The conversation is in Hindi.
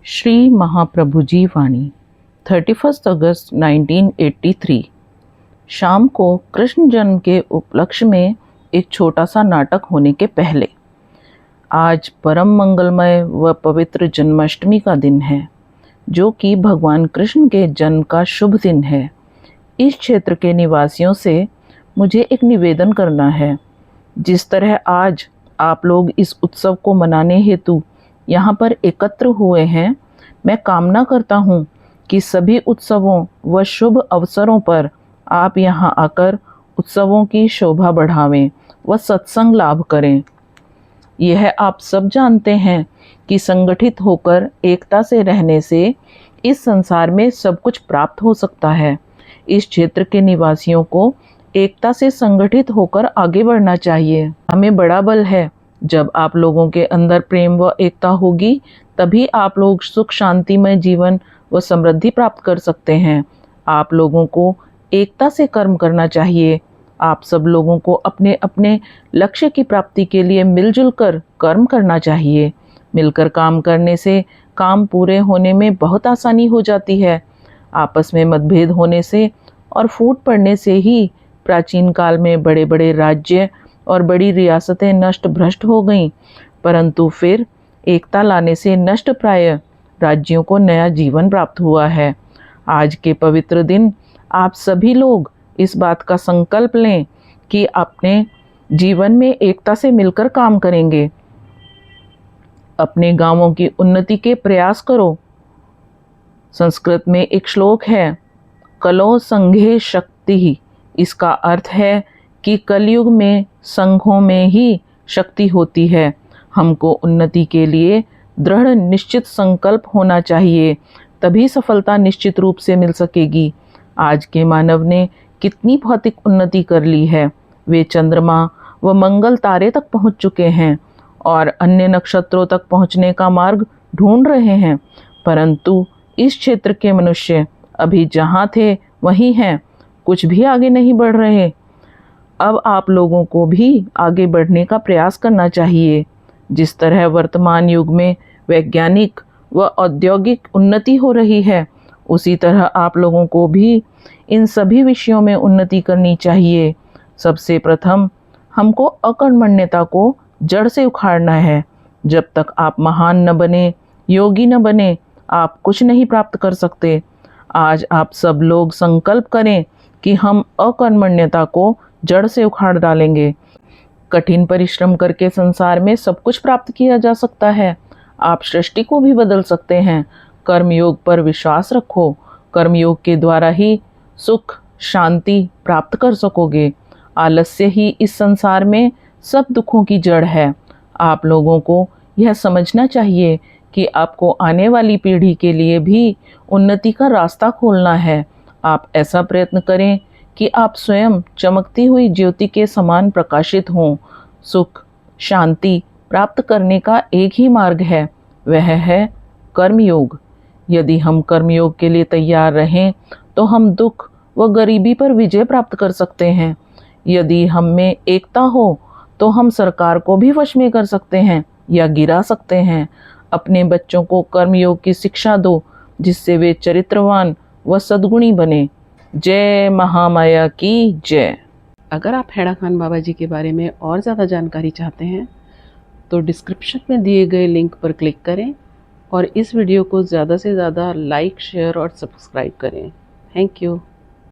श्री महाप्रभु जी वाणी 31 अगस्त 1983। शाम को कृष्ण जन्म के उपलक्ष्य में एक छोटा सा नाटक होने के पहले। आज परम मंगलमय व पवित्र जन्माष्टमी का दिन है, जो कि भगवान कृष्ण के जन्म का शुभ दिन है। इस क्षेत्र के निवासियों से मुझे एक निवेदन करना है। जिस तरह आज आप लोग इस उत्सव को मनाने हेतु यहाँ पर एकत्र हुए हैं, मैं कामना करता हूँ कि सभी उत्सवों व शुभ अवसरों पर आप यहाँ आकर उत्सवों की शोभा बढ़ावें व सत्संग लाभ करें। यह आप सब जानते हैं कि संगठित होकर एकता से रहने से इस संसार में सब कुछ प्राप्त हो सकता है। इस क्षेत्र के निवासियों को एकता से संगठित होकर आगे बढ़ना चाहिए। हमें बड़ा बल है। जब आप लोगों के अंदर प्रेम व एकता होगी, तभी आप लोग सुख शांतिमय जीवन व समृद्धि प्राप्त कर सकते हैं। आप लोगों को एकता से कर्म करना चाहिए। आप सब लोगों को अपने अपने लक्ष्य की प्राप्ति के लिए मिलजुल कर कर्म करना चाहिए। मिलकर काम करने से काम पूरे होने में बहुत आसानी हो जाती है। आपस में मतभेद होने से और फूट पड़ने से ही प्राचीन काल में बड़े बड़े राज्य और बड़ी रियासतें नष्ट भ्रष्ट हो गईं, परंतु फिर एकता लाने से नष्ट प्राय राज्यों को नया जीवन प्राप्त हुआ है। आज के पवित्र दिन आप सभी लोग इस बात का संकल्प लें कि अपने जीवन में एकता से मिलकर काम करेंगे। अपने गांवों की उन्नति के प्रयास करो। संस्कृत में एक श्लोक है, कलो संघे शक्ति। इसका अर्थ है कि कलयुग में संघों में ही शक्ति होती है। हमको उन्नति के लिए दृढ़ निश्चित संकल्प होना चाहिए, तभी सफलता निश्चित रूप से मिल सकेगी। आज के मानव ने कितनी भौतिक उन्नति कर ली है। वे चंद्रमा व मंगल तारे तक पहुंच चुके हैं और अन्य नक्षत्रों तक पहुंचने का मार्ग ढूंढ रहे हैं, परंतु इस क्षेत्र के मनुष्य अभी जहां थे वहीं हैं, कुछ भी आगे नहीं बढ़ रहे। अब आप लोगों को भी आगे बढ़ने का प्रयास करना चाहिए। जिस तरह वर्तमान युग में वैज्ञानिक व औद्योगिक उन्नति हो रही है, उसी तरह आप लोगों को भी इन सभी विषयों में उन्नति करनी चाहिए। सबसे प्रथम हमको अकर्मण्यता को जड़ से उखाड़ना है। जब तक आप महान न बने, योगी न बने, आप कुछ नहीं प्राप्त कर सकते। आज आप सब लोग संकल्प करें कि हम अकर्मण्यता को जड़ से उखाड़ डालेंगे। कठिन परिश्रम करके संसार में सब कुछ प्राप्त किया जा सकता है। आप सृष्टि को भी बदल सकते हैं। कर्मयोग पर विश्वास रखो। कर्मयोग के द्वारा ही सुख शांति प्राप्त कर सकोगे। आलस्य ही इस संसार में सब दुखों की जड़ है। आप लोगों को यह समझना चाहिए कि आपको आने वाली पीढ़ी के लिए भी उन्नति का रास्ता खोलना है। आप ऐसा प्रयत्न करें कि आप स्वयं चमकती हुई ज्योति के समान प्रकाशित हों। सुख शांति प्राप्त करने का एक ही मार्ग है, वह है कर्मयोग। यदि हम कर्मयोग के लिए तैयार रहें तो हम दुख व गरीबी पर विजय प्राप्त कर सकते हैं। यदि हम में एकता हो तो हम सरकार को भी वश में कर सकते हैं या गिरा सकते हैं। अपने बच्चों को कर्मयोग की शिक्षा दो, जिससे वे चरित्रवान व सद्गुणी बने। जय महामाया की जय। अगर आप हैड़ा खान बाबा जी के बारे में और ज़्यादा जानकारी चाहते हैं तो डिस्क्रिप्शन में दिए गए लिंक पर क्लिक करें और इस वीडियो को ज़्यादा से ज़्यादा लाइक, शेयर और सब्सक्राइब करें। Thank you.